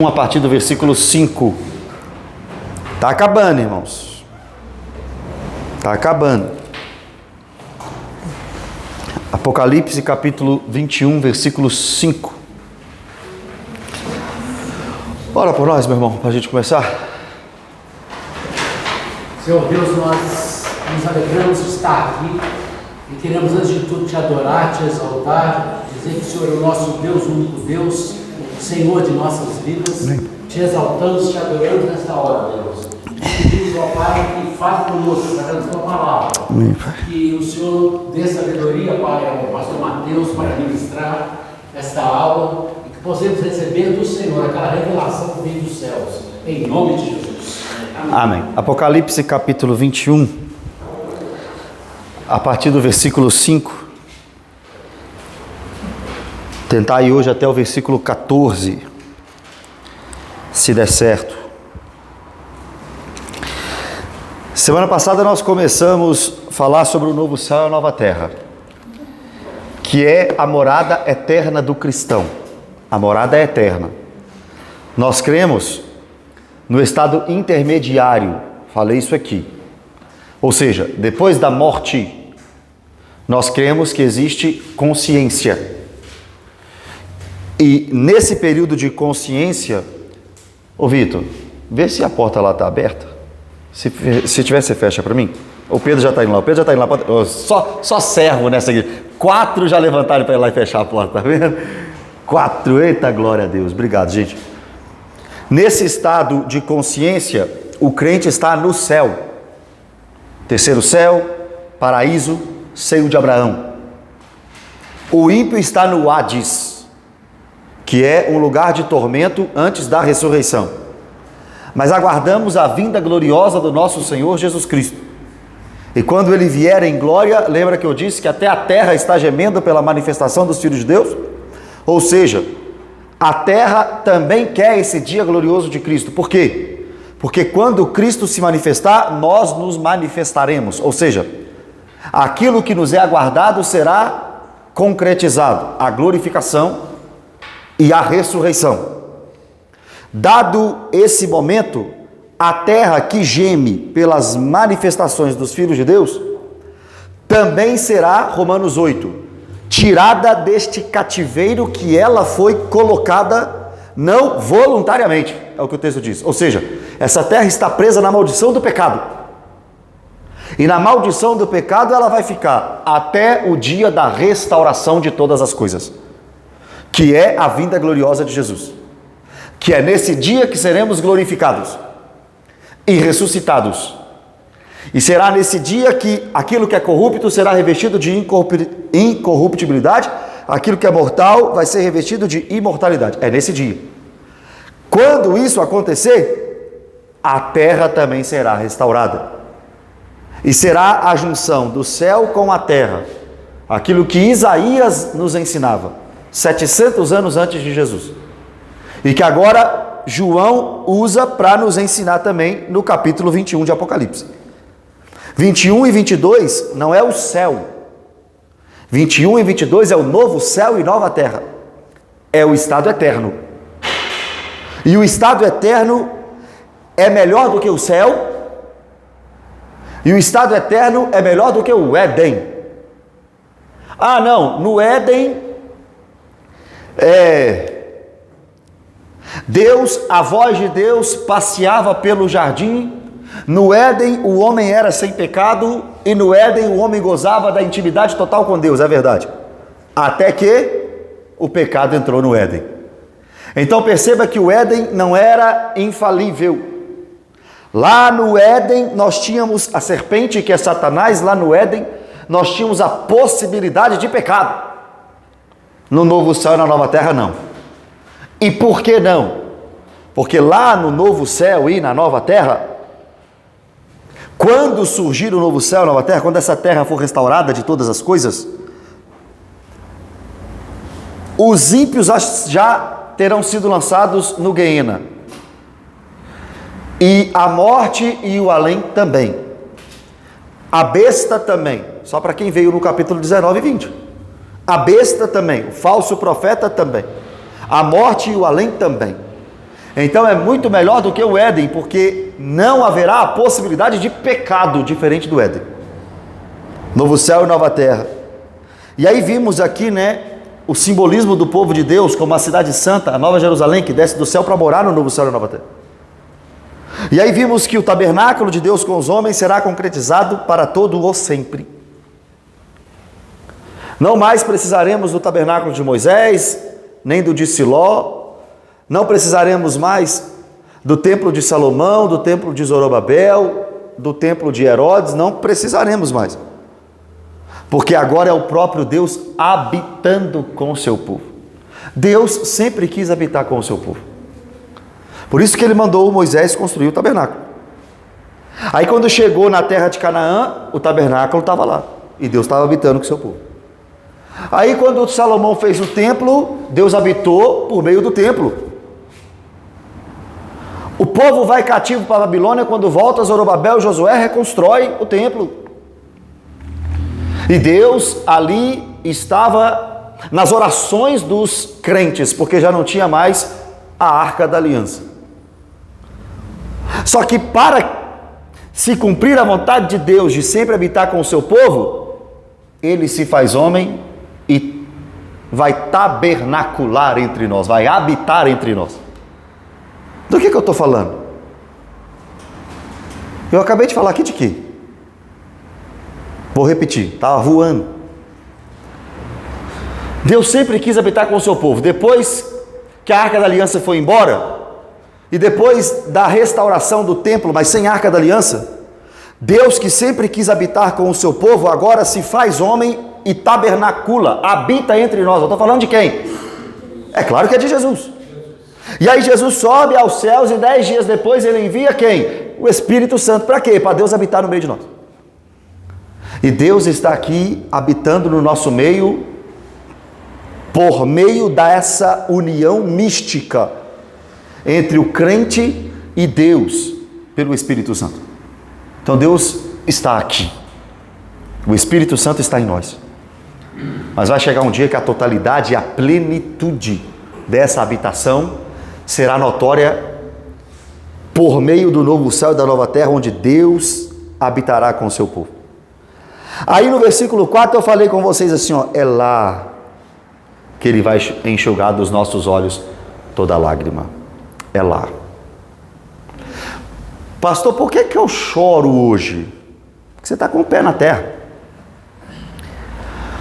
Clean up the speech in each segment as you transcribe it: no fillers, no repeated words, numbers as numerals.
A partir do versículo 5. Está acabando, irmãos. Está acabando. Apocalipse capítulo 21, versículo 5. Ora por nós, meu irmão, para a gente começar. Senhor Deus, nós nos alegramos de estar aqui e queremos, antes de tudo, te adorar, te exaltar, dizer que o Senhor é o nosso Deus, o único Deus, Senhor de nossas vidas. Amém. Te exaltamos, te adoramos nesta hora, Deus. Pedimos ao Pai que fale conosco através da tua palavra. Amém, Pai. Que o Senhor dê sabedoria, Pai, ao pastor Mateus para ministrar esta aula e que possamos receber do Senhor aquela revelação que vem dos céus. Em nome de Jesus. Amém. Amém. Apocalipse capítulo 21, a partir do versículo 5. Tentar ir hoje até o versículo 14, se der certo. Semana passada nós começamos a falar sobre o novo céu e a nova terra, que é a morada eterna do cristão. A morada é eterna. Nós cremos no estado intermediário, falei isso aqui. Ou seja, depois da morte, nós cremos que existe consciência. E nesse período de consciência, ô Vitor, vê se a porta lá está aberta. Se tiver, você fecha para mim. O Pedro já está indo lá, só servo nessa aqui. 4 já levantaram para ir lá e fechar a porta, tá vendo? 4, eita glória a Deus, obrigado, gente. Nesse estado de consciência, o crente está no céu. Terceiro céu, paraíso, seio de Abraão. O ímpio está no Hades, que é um lugar de tormento antes da ressurreição. Mas aguardamos a vinda gloriosa do nosso Senhor Jesus Cristo. E quando Ele vier em glória, lembra que eu disse que até a terra está gemendo pela manifestação dos filhos de Deus? Ou seja, a terra também quer esse dia glorioso de Cristo. Por quê? Porque quando Cristo se manifestar, nós nos manifestaremos. Ou seja, aquilo que nos é aguardado será concretizado. A glorificação e a ressurreição. Dado esse momento, a terra que geme pelas manifestações dos filhos de Deus, também será, Romanos 8, tirada deste cativeiro que ela foi colocada não voluntariamente, é o que o texto diz. Ou seja, essa terra está presa na maldição do pecado. E na maldição do pecado ela vai ficar até o dia da restauração de todas as coisas, que é a vinda gloriosa de Jesus, que é nesse dia que seremos glorificados e ressuscitados, e será nesse dia que aquilo que é corrupto será revestido de incorruptibilidade, aquilo que é mortal vai ser revestido de imortalidade. É nesse dia. Quando isso acontecer, a terra também será restaurada, e será a junção do céu com a terra, aquilo que Isaías nos ensinava 700 anos antes de Jesus, e que agora João usa para nos ensinar também no capítulo 21 de Apocalipse. 21 e 22 não é o céu. 21 e 22 é o novo céu e nova terra. É o estado eterno. E o estado eterno é melhor do que o céu. E o estado eterno é melhor do que o Éden. Ah, não, no Éden Deus, a voz de Deus passeava pelo jardim. No Éden o homem era sem pecado, e no Éden o homem gozava da intimidade total com Deus, é verdade. Até que o pecado entrou no Éden. Então perceba que o Éden não era infalível. Lá no Éden nós tínhamos a serpente, que é Satanás. Lá no Éden nós tínhamos a possibilidade de pecado. No novo céu e na nova terra não. E por que não? Porque lá no novo céu e na nova terra, quando surgir o novo céu e a nova terra, quando essa terra for restaurada de todas as coisas, os ímpios já terão sido lançados no Guiena, e a morte e o além também, a besta também, só para quem veio no capítulo 19 e 20, a besta também, o falso profeta também, a morte e o além também. Então é muito melhor do que o Éden, porque não haverá a possibilidade de pecado diferente do Éden. Novo céu e nova terra. E aí vimos aqui, né, o simbolismo do povo de Deus como a cidade santa, a Nova Jerusalém, que desce do céu para morar no novo céu e na nova terra. E aí vimos que o tabernáculo de Deus com os homens será concretizado para todo o sempre. Não mais precisaremos do tabernáculo de Moisés, nem do de Siló, não precisaremos mais do templo de Salomão, do templo de Zorobabel, do templo de Herodes, não precisaremos mais. Porque agora é o próprio Deus habitando com o seu povo. Deus sempre quis habitar com o seu povo. Por isso que ele mandou Moisés construir o tabernáculo. Aí quando chegou na terra de Canaã, o tabernáculo estava lá. E Deus estava habitando com o seu povo. Aí quando Salomão fez o templo, Deus habitou por meio do templo. O povo vai cativo para a Babilônia, quando volta Zorobabel e Josué reconstrói o templo. E Deus ali estava nas orações dos crentes, porque já não tinha mais a Arca da Aliança. Só que para se cumprir a vontade de Deus de sempre habitar com o seu povo, ele se faz homem e vai tabernacular entre nós, vai habitar entre nós. Do que eu estou falando? Eu acabei de falar aqui de quê? Vou repetir, estava voando. Deus sempre quis habitar com o seu povo. Depois que a Arca da Aliança foi embora, e depois da restauração do templo, mas sem Arca da Aliança, Deus que sempre quis habitar com o seu povo, agora se faz homem e tabernacula, habita entre nós. Eu estou falando de quem? É claro que é de Jesus. E aí Jesus sobe aos céus e 10 dias depois ele envia quem? O Espírito Santo. Para quê? Para Deus habitar no meio de nós. E Deus está aqui habitando no nosso meio por meio dessa união mística entre o crente e Deus pelo Espírito Santo. Então Deus está aqui. O Espírito Santo está em nós. Mas vai chegar um dia que a totalidade e a plenitude dessa habitação será notória por meio do novo céu e da nova terra, onde Deus habitará com o seu povo. Aí no versículo 4 eu falei com vocês assim, ó, é lá que ele vai enxugar dos nossos olhos toda lágrima. É lá. Pastor, por que eu choro hoje? Porque você está com o pé na terra.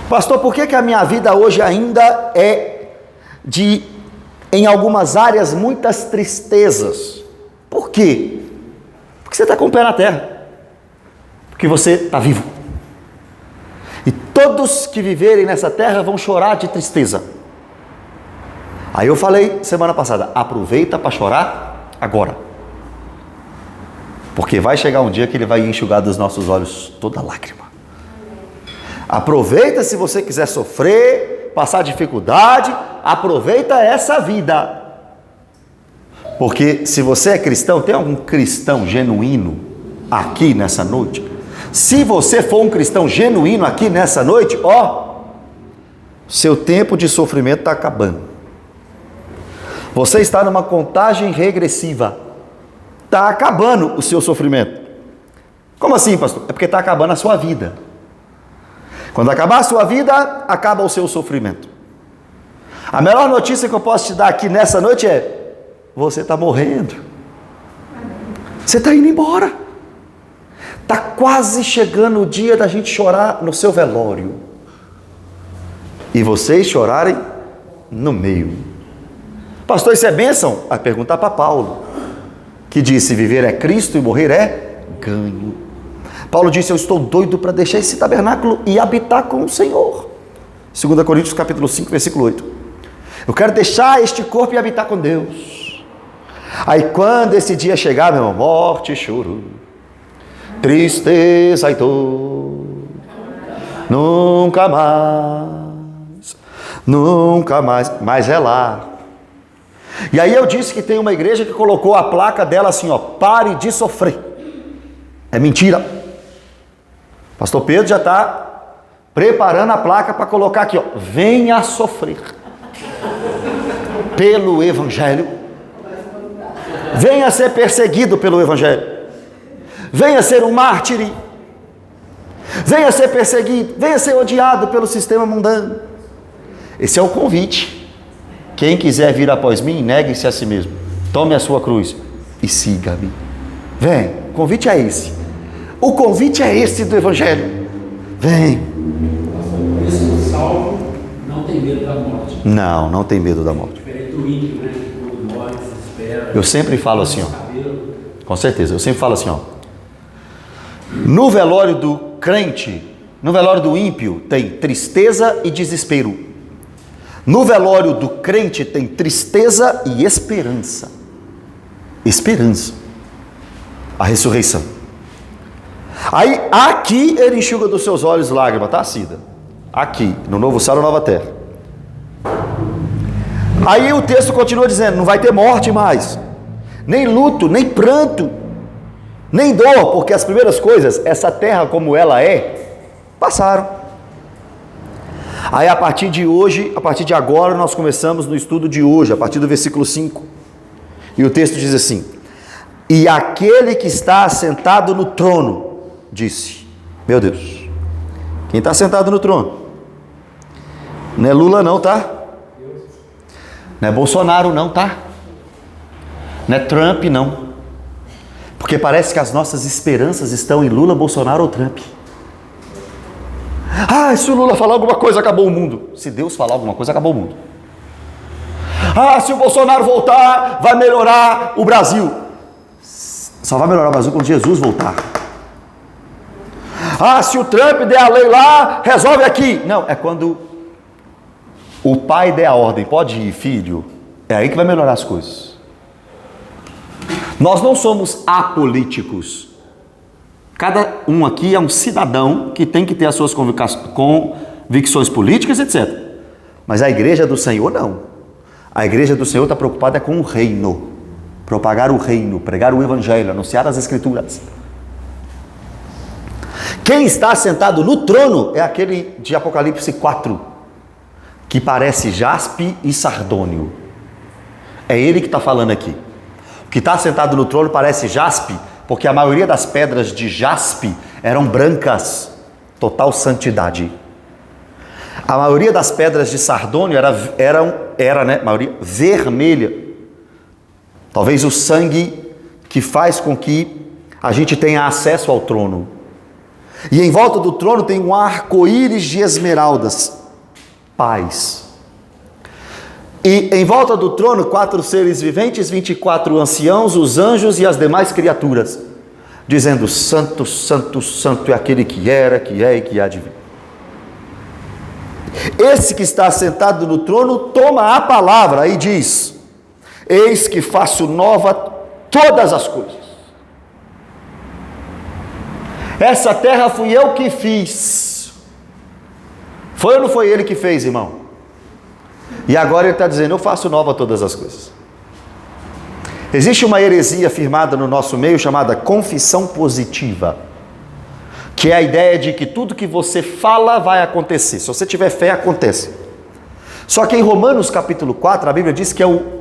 Pastor, por que a minha vida hoje ainda é em algumas áreas, muitas tristezas? Por quê? Porque você está com o pé na terra. Porque você está vivo. E todos que viverem nessa terra vão chorar de tristeza. Aí eu falei semana passada, aproveita para chorar agora. Porque vai chegar um dia que ele vai enxugar dos nossos olhos toda lágrima. Aproveita se você quiser sofrer, passar dificuldade, aproveita essa vida. Porque se você é cristão, tem algum cristão genuíno aqui nessa noite? Se você for um cristão genuíno aqui nessa noite, ó, seu tempo de sofrimento está acabando. Você está numa contagem regressiva. Está acabando o seu sofrimento. Como assim, pastor? É porque está acabando a sua vida. Quando acabar a sua vida, acaba o seu sofrimento. A melhor notícia que eu posso te dar aqui nessa noite é: você está morrendo. Você está indo embora. Está quase chegando o dia da gente chorar no seu velório. E vocês chorarem no meio. Pastor, isso é bênção? Vai perguntar para Paulo, que disse: viver é Cristo e morrer é ganho. Paulo disse: eu estou doido para deixar esse tabernáculo e habitar com o Senhor. 2 Coríntios capítulo 5, versículo 8. Eu quero deixar este corpo e habitar com Deus. Aí quando esse dia chegar, meu irmão, morte e choro, tristeza e dor, nunca mais, mas é lá. E aí eu disse que tem uma igreja que colocou a placa dela assim, ó: pare de sofrer. É mentira. Pastor Pedro já está preparando a placa para colocar aqui, ó: venha sofrer pelo Evangelho. venha ser perseguido pelo Evangelho, venha ser um mártir, venha ser perseguido, venha ser odiado pelo sistema mundano. Esse é o convite. Quem quiser vir após mim, negue-se a si mesmo, tome a sua cruz e siga-me. Vem, o convite é esse. O convite é esse do Evangelho. Vem. Por isso o salvo não tem medo da morte. Não, não tem medo da morte. Diferente do ímpio, né? Que quando morre, se espera. Eu sempre falo assim, ó. Com certeza, eu sempre falo assim, ó. No velório do crente, no velório do ímpio, tem tristeza e desespero. No velório do crente tem tristeza e esperança. Esperança. A ressurreição. Aí, aqui ele enxuga dos seus olhos lágrimas, tá, Cida? Aqui, no novo céu e nova terra. Aí o texto continua dizendo, não vai ter morte mais, nem luto, nem pranto, nem dor, porque as primeiras coisas, essa terra como ela é, passaram. Aí a partir de hoje, a partir de agora, nós começamos no estudo de hoje, a partir do versículo 5. E o texto diz assim: e aquele que está assentado no trono, disse, meu Deus, quem está sentado no trono? Não é Lula não, tá? Não é Bolsonaro não, tá? Não é Trump não. Porque parece que as nossas esperanças estão em Lula, Bolsonaro ou Trump. Ah, se o Lula falar alguma coisa, acabou o mundo. Se Deus falar alguma coisa, acabou o mundo. Ah, se o Bolsonaro voltar, vai melhorar o Brasil. Só vai melhorar o Brasil quando Jesus voltar. Ah, se o Trump der a lei lá, resolve aqui. Não, é quando o pai der a ordem, pode ir, filho. É aí que vai melhorar as coisas. Nós não somos apolíticos. Cada um aqui é um cidadão que tem que ter as suas convicções políticas, etc. Mas a igreja do Senhor não. A igreja do Senhor está preocupada com o reino. Propagar o reino, pregar o evangelho, anunciar as escrituras. Quem está sentado no trono é aquele de Apocalipse 4, que parece jaspe e sardônio. É ele que está falando aqui. O que está sentado no trono parece jaspe, porque a maioria das pedras de jaspe eram brancas, total santidade. A maioria das pedras de sardônio era, né, maioria vermelha. Talvez o sangue que faz com que a gente tenha acesso ao trono. E em volta do trono tem um arco-íris de esmeraldas, paz. E em volta do trono, 4 seres viventes, 24 anciãos, os anjos e as demais criaturas, dizendo: santo, santo, santo é aquele que era, que é e que há de vir. Esse que está sentado no trono toma a palavra e diz: eis que faço nova todas as coisas. Essa terra fui eu que fiz. Foi ou não foi ele que fez, irmão? E agora ele está dizendo: eu faço nova todas as coisas. Existe uma heresia firmada no nosso meio chamada confissão positiva, que é a ideia de que tudo que você fala vai acontecer. Se você tiver fé, acontece. Só que em Romanos capítulo 4, a Bíblia diz que é o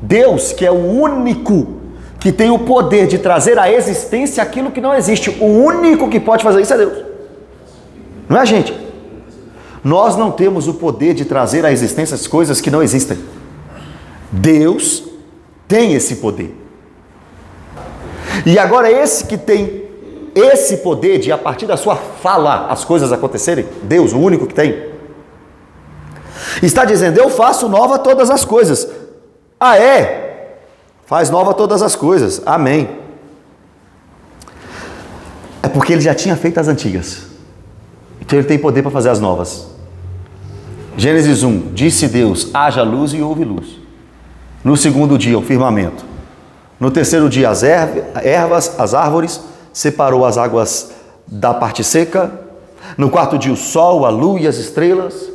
Deus que é o único que tem o poder de trazer à existência aquilo que não existe. O único que pode fazer isso é Deus. Não é a gente. Nós não temos o poder de trazer à existência as coisas que não existem. Deus tem esse poder. E agora esse que tem esse poder de, a partir da sua fala, as coisas acontecerem, Deus, o único que tem, está dizendo: eu faço nova todas as coisas. Ah, é? Faz nova todas as coisas. Amém. É porque ele já tinha feito as antigas. Então ele tem poder para fazer as novas. Gênesis 1, disse Deus: haja luz e houve luz. No segundo dia, o firmamento. No terceiro dia, as ervas, as árvores, separou as águas da parte seca. No quarto dia, o sol, a lua e as estrelas.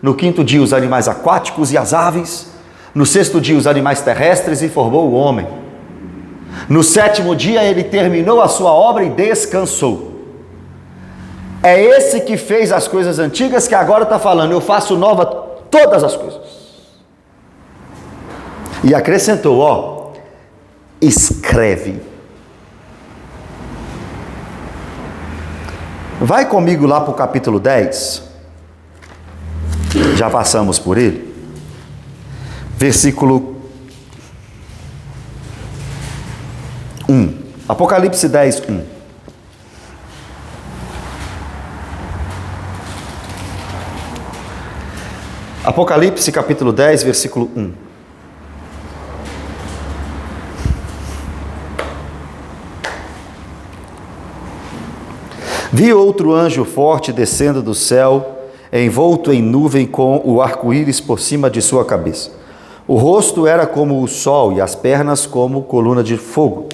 No quinto dia, os animais aquáticos e as aves. No sexto dia, os animais terrestres, e formou o homem. No sétimo dia, ele terminou a sua obra e descansou. É esse que fez as coisas antigas que agora está falando: eu faço nova todas as coisas. E acrescentou: escreve. Vai comigo lá para o capítulo 10. Já passamos por ele. Versículo 1. Apocalipse 10, 1. Apocalipse capítulo 10, versículo 1. Vi outro anjo forte descendo do céu, envolto em nuvem com o arco-íris por cima de sua cabeça. O rosto era como o sol e as pernas como coluna de fogo.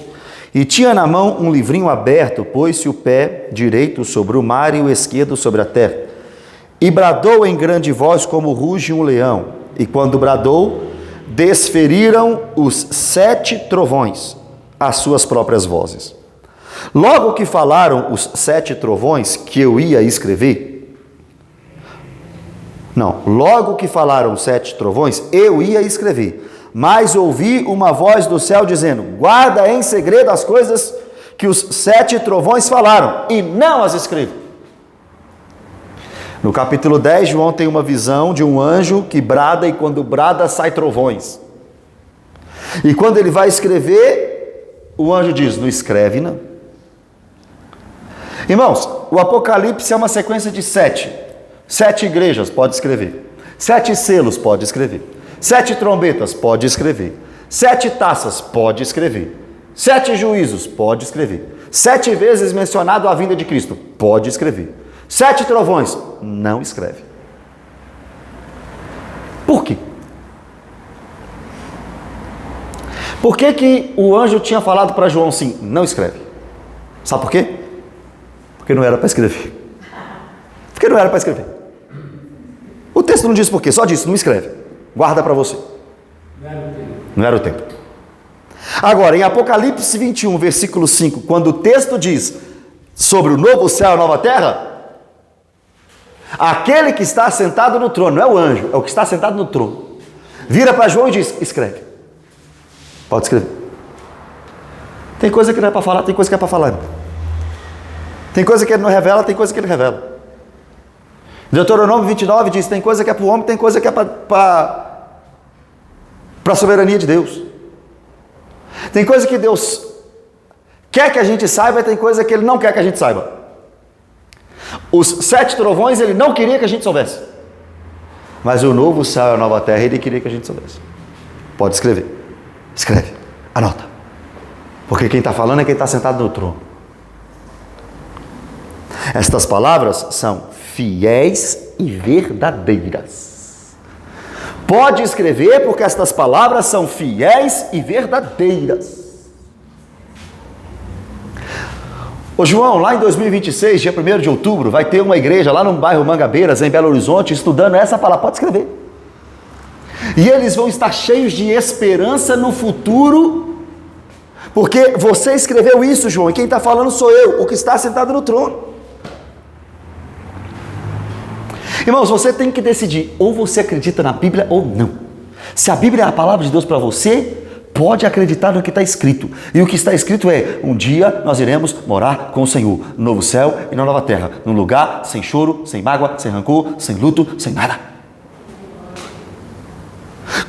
E tinha na mão um livrinho aberto, pôs-se o pé direito sobre o mar e o esquerdo sobre a terra. E bradou em grande voz como ruge um leão. E quando bradou, desferiram os 7 trovões as suas próprias vozes. Logo que falaram os 7 trovões que eu ia escrever, logo que falaram os 7 trovões, eu ia escrever, mas ouvi uma voz do céu dizendo: guarda em segredo as coisas que os 7 trovões falaram, e não as escreva. No capítulo 10, João tem uma visão de um anjo que brada, e quando brada, sai trovões. E quando ele vai escrever, o anjo diz: não escreve não. Irmãos, o Apocalipse é uma sequência de 7. 7 igrejas, pode escrever. 7 selos, pode escrever. 7 trombetas, pode escrever. 7 taças, pode escrever. 7 juízos, pode escrever. 7 vezes mencionado a vinda de Cristo, pode escrever. 7 trovões, não escreve. Por quê? Por que o anjo tinha falado para João assim, não escreve? Sabe por quê? Porque não era para escrever. Porque não era para escrever. O texto não diz por quê, só diz, não escreve. Guarda para você. Não era o tempo. Agora, em Apocalipse 21, versículo 5, quando o texto diz sobre o novo céu e a nova terra, aquele que está sentado no trono, não é o anjo, é o que está sentado no trono, vira para João e diz, escreve. Pode escrever. Tem coisa que não é para falar, tem coisa que é para falar. Tem coisa que ele não revela, tem coisa que ele revela. Deuteronômio 29 diz, tem coisa que é para o homem, tem coisa que é para a soberania de Deus. Tem coisa que Deus quer que a gente saiba, e tem coisa que Ele não quer que a gente saiba. Os 7 trovões Ele não queria que a gente soubesse. Mas o novo céu e a nova terra Ele queria que a gente soubesse. Pode escrever. Escreve. Anota. Porque quem está falando é quem está sentado no trono. Estas palavras são fiéis e verdadeiras. Pode escrever, porque estas palavras são fiéis e verdadeiras. Ô João, lá em 2026, dia 1º de outubro, vai ter uma igreja lá no bairro Mangabeiras, em Belo Horizonte, estudando essa palavra. Pode escrever. E eles vão estar cheios de esperança no futuro, porque você escreveu isso, João, e quem está falando sou eu, o que está sentado no trono. Irmãos, você tem que decidir, ou você acredita na Bíblia ou não. Se a Bíblia é a palavra de Deus para você, pode acreditar no que está escrito. E o que está escrito é, um dia nós iremos morar com o Senhor, no novo céu e na nova terra, num lugar sem choro, sem mágoa, sem rancor, sem luto, sem nada.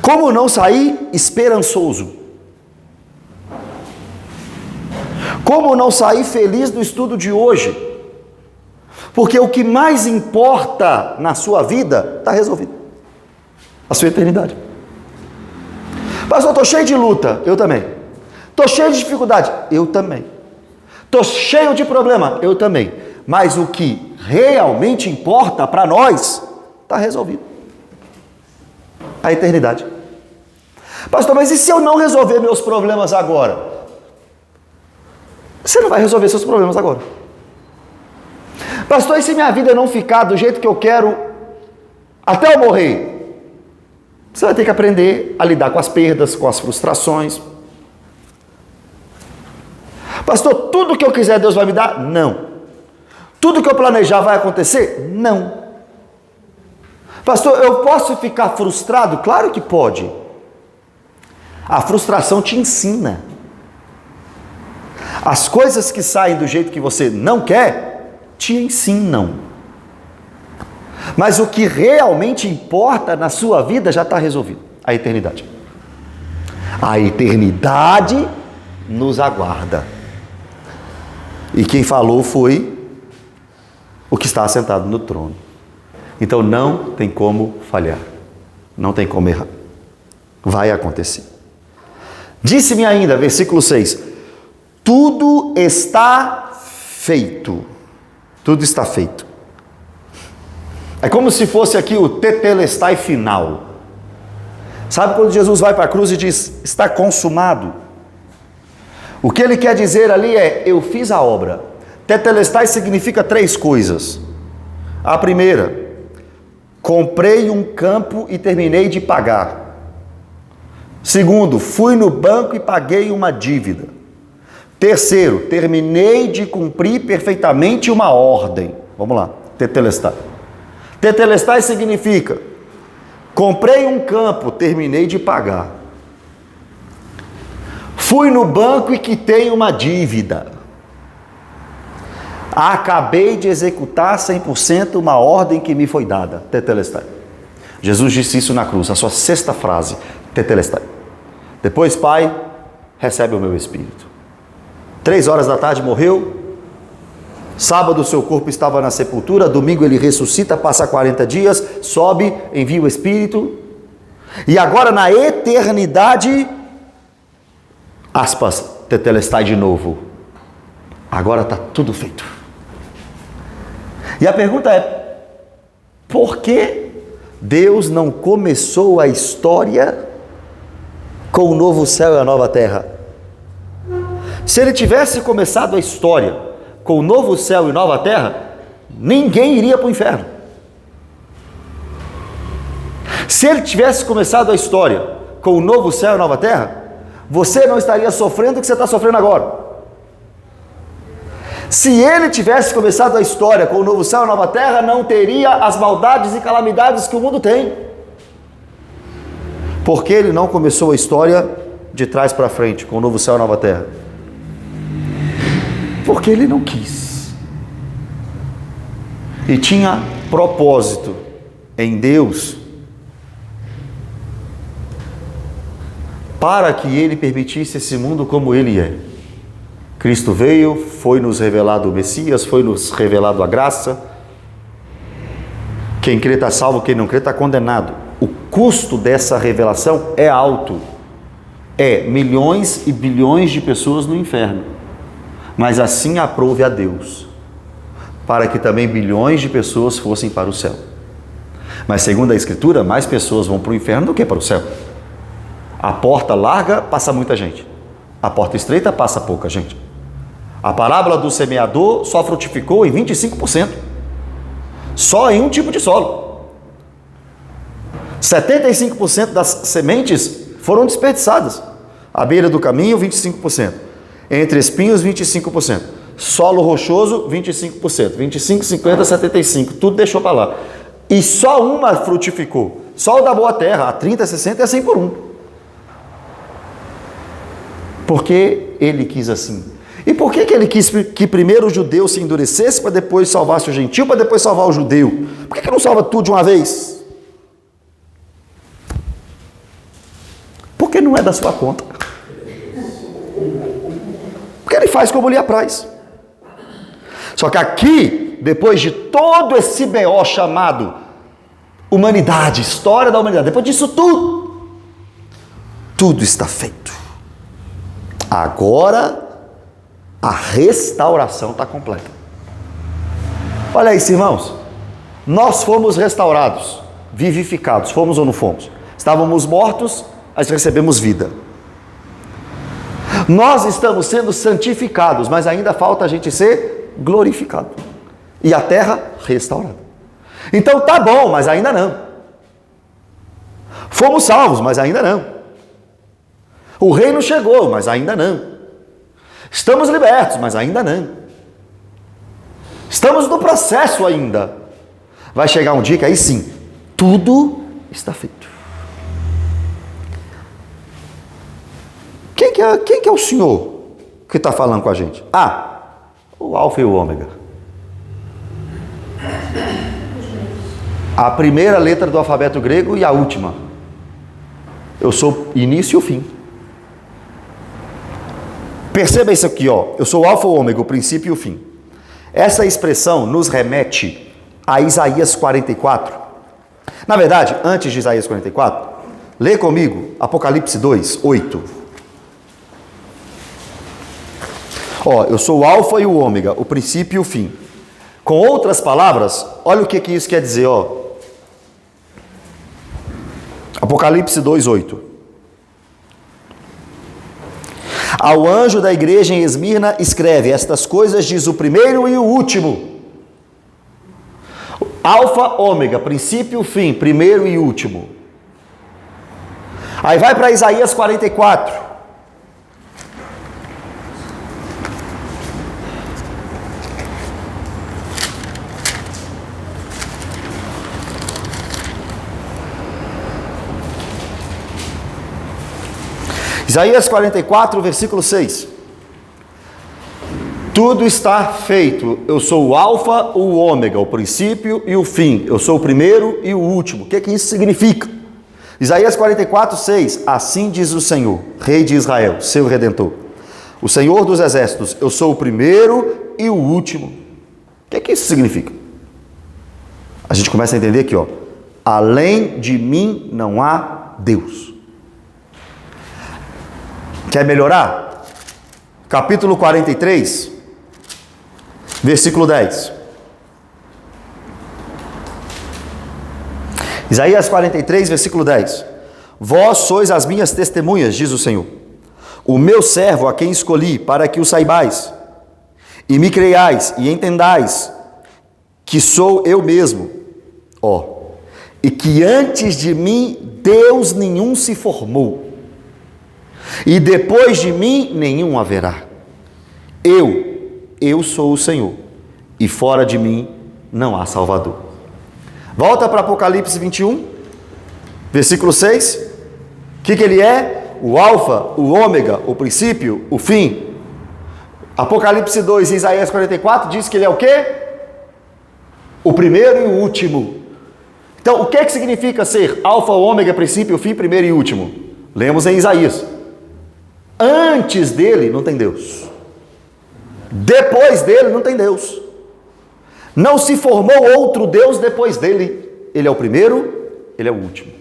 Como não sair esperançoso? Como não sair feliz do estudo de hoje? Porque o que mais importa na sua vida está resolvido. A sua eternidade. Pastor, estou cheio de luta. Eu também. Estou cheio de dificuldade. Eu também. Estou cheio de problema. Eu também. Mas o que realmente importa para nós está resolvido. A eternidade. Pastor, mas e se eu não resolver meus problemas agora? Você não vai resolver seus problemas agora. Pastor, e se minha vida não ficar do jeito que eu quero até eu morrer? Você vai ter que aprender a lidar com as perdas, com as frustrações. Pastor, tudo que eu quiser Deus vai me dar? Não. Tudo que eu planejar vai acontecer? Não. Pastor, eu posso ficar frustrado? Claro que pode. A frustração te ensina. As coisas que saem do jeito que você não quer, te ensinam. Mas o que realmente importa na sua vida já está resolvido. A eternidade. A eternidade nos aguarda. E quem falou foi o que está assentado no trono. Então não tem como falhar. Não tem como errar. Vai acontecer. Disse-me ainda, versículo 6, tudo está feito. Tudo está feito. É como se fosse aqui o tetelestai final. Sabe quando Jesus vai para a cruz e diz, está consumado? O que ele quer dizer ali é, eu fiz a obra. Tetelestai significa 3 coisas. A primeira, comprei um campo e terminei de pagar. Segundo, fui no banco e paguei uma dívida. Terceiro, terminei de cumprir perfeitamente uma ordem. Vamos lá, tetelestai. Tetelestai significa, comprei um campo, terminei de pagar. Fui no banco e quitei uma dívida. Acabei de executar 100% uma ordem que me foi dada. Tetelestai. Jesus disse isso na cruz, a sua 6ª frase. Tetelestai. Depois, Pai, recebe o meu espírito. 3 horas da tarde morreu. Sábado seu corpo estava na sepultura. Domingo ele ressuscita, passa 40 dias, sobe, envia o espírito. E agora na eternidade, aspas, tetelestai de novo. Agora está tudo feito. E a pergunta é, por que Deus não começou a história com o novo céu e a nova terra? Se ele tivesse começado a história com o novo céu e nova terra, ninguém iria para o inferno. Se ele tivesse começado a história com o novo céu e nova terra, você não estaria sofrendo o que você está sofrendo agora. Se ele tivesse começado a história com o novo céu e nova terra, não teria as maldades e calamidades que o mundo tem. Por que ele não começou a história de trás para frente, com o novo céu e nova terra? Porque ele não quis. E tinha propósito em Deus para que ele permitisse esse mundo como ele é. Cristo veio, foi nos revelado o Messias, foi nos revelado a graça. Quem crê está salvo, quem não crê está condenado. O custo dessa revelação é alto. É milhões e bilhões de pessoas no inferno. Mas assim aprove a Deus, para que também bilhões de pessoas fossem para o céu. Mas segundo a Escritura, mais pessoas vão para o inferno do que para o céu. A porta larga passa muita gente. A porta estreita passa pouca gente. A parábola do semeador só frutificou em 25%. Só em um tipo de solo. 75% das sementes foram desperdiçadas. À beira do caminho, 25%. Entre espinhos, 25%. Solo rochoso, 25%. 25, 50, 75. Tudo deixou para lá. E só uma frutificou. Só o da boa terra, a 30, 60 e a 100 por 1. Porque ele quis assim. E por que ele quis que primeiro o judeu se endurecesse, para depois salvasse o gentil, para depois salvar o judeu? Por que não salva tudo de uma vez? Porque não é da sua conta. Porque ele faz como lhe apraz. Só que aqui, depois de todo esse BO chamado humanidade, história da humanidade, depois disso tudo está feito. Agora a restauração está completa. Olha isso, irmãos. Nós fomos restaurados, vivificados. Fomos ou não fomos? Estávamos mortos, mas recebemos vida. Nós estamos sendo santificados, mas ainda falta a gente ser glorificado. E a terra restaurada. Então tá bom, mas ainda não. Fomos salvos, mas ainda não. O reino chegou, mas ainda não. Estamos libertos, mas ainda não. Estamos no processo ainda. Vai chegar um dia que aí sim, tudo está feito. Quem que é o Senhor? que está falando com a gente? Ah, o alfa e o ômega. A primeira letra do alfabeto grego e a última. Eu sou início e o fim. Perceba isso aqui, ó. Eu sou o alfa e o ômega, o princípio e o fim. Essa expressão nos remete a Isaías 44. Na verdade, antes de Isaías 44, lê comigo Apocalipse 2, 8. Ó, eu sou o alfa e o ômega, o princípio e o fim. Com outras palavras, olha o que isso quer dizer, ó. Apocalipse 2, 8. Ao anjo da igreja em Esmirna escreve: estas coisas diz o primeiro e o último. Alfa, ômega, princípio, fim, primeiro e último. Aí vai para Isaías 44. Isaías 44, versículo 6. Tudo está feito. Eu sou o alfa, o ômega, o princípio e o fim. Eu sou o primeiro e o último. O que isso significa? Isaías 44, 6. Assim diz o Senhor, Rei de Israel, seu Redentor, o Senhor dos Exércitos: eu sou o primeiro e o último. O que isso significa? A gente começa a entender aqui, ó. Além de mim não há Deus. Quer melhorar? Capítulo 43, versículo 10. Isaías 43, versículo 10. Vós sois as minhas testemunhas, diz o Senhor, o meu servo a quem escolhi, para que o saibais, e me creiais, e entendais, que sou eu mesmo, ó, e que antes de mim Deus nenhum se formou, e depois de mim nenhum haverá. Eu sou o Senhor, e fora de mim não há Salvador. Volta para Apocalipse 21, versículo 6. O que ele é? O alfa, o ômega, o princípio, o fim. Apocalipse 2 e Isaías 44 diz que ele é o quê? O primeiro e o último. Então, o que significa ser alfa, ômega, princípio, fim, primeiro e último? Lemos em Isaías. Antes dele não tem Deus. Depois dele não tem Deus. Não se formou outro Deus depois dele. Ele é o primeiro, ele é o último.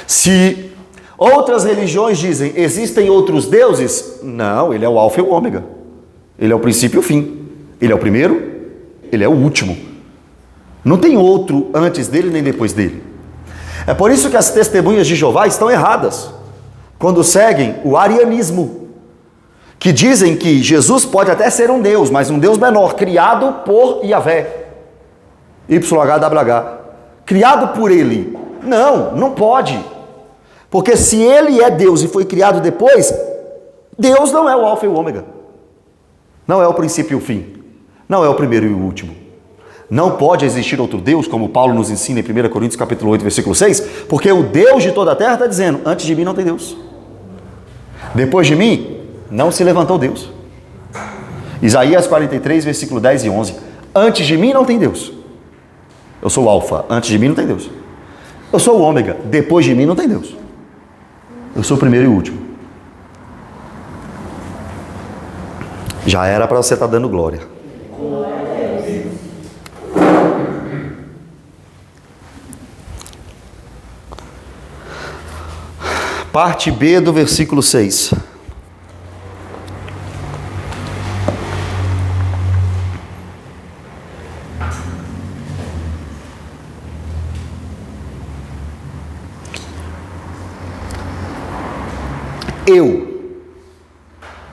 Se outras religiões dizem existem outros deuses, não, ele é o alfa e o ômega. Ele é o princípio e o fim. Ele é o primeiro, ele é o último. Não tem outro antes dele nem depois dele. É por isso que as testemunhas de Jeová estão erradas quando seguem o arianismo, que dizem que Jesus pode até ser um Deus, mas um Deus menor, criado por Yahvé, YHWH, criado por ele. Não pode, porque se ele é Deus e foi criado depois, Deus não é o alfa e o ômega, não é o princípio e o fim, não é o primeiro e o último. Não pode existir outro Deus, como Paulo nos ensina em 1 Coríntios capítulo 8, versículo 6, porque o Deus de toda a terra está dizendo: antes de mim não tem Deus, depois de mim não se levantou Deus. Isaías 43, versículo 10 e 11. Antes de mim não tem Deus. Eu sou o alfa, antes de mim não tem Deus. Eu sou o ômega, depois de mim não tem Deus. Eu sou o primeiro e o último. Já era para você estar dando glória. Parte B do versículo 6.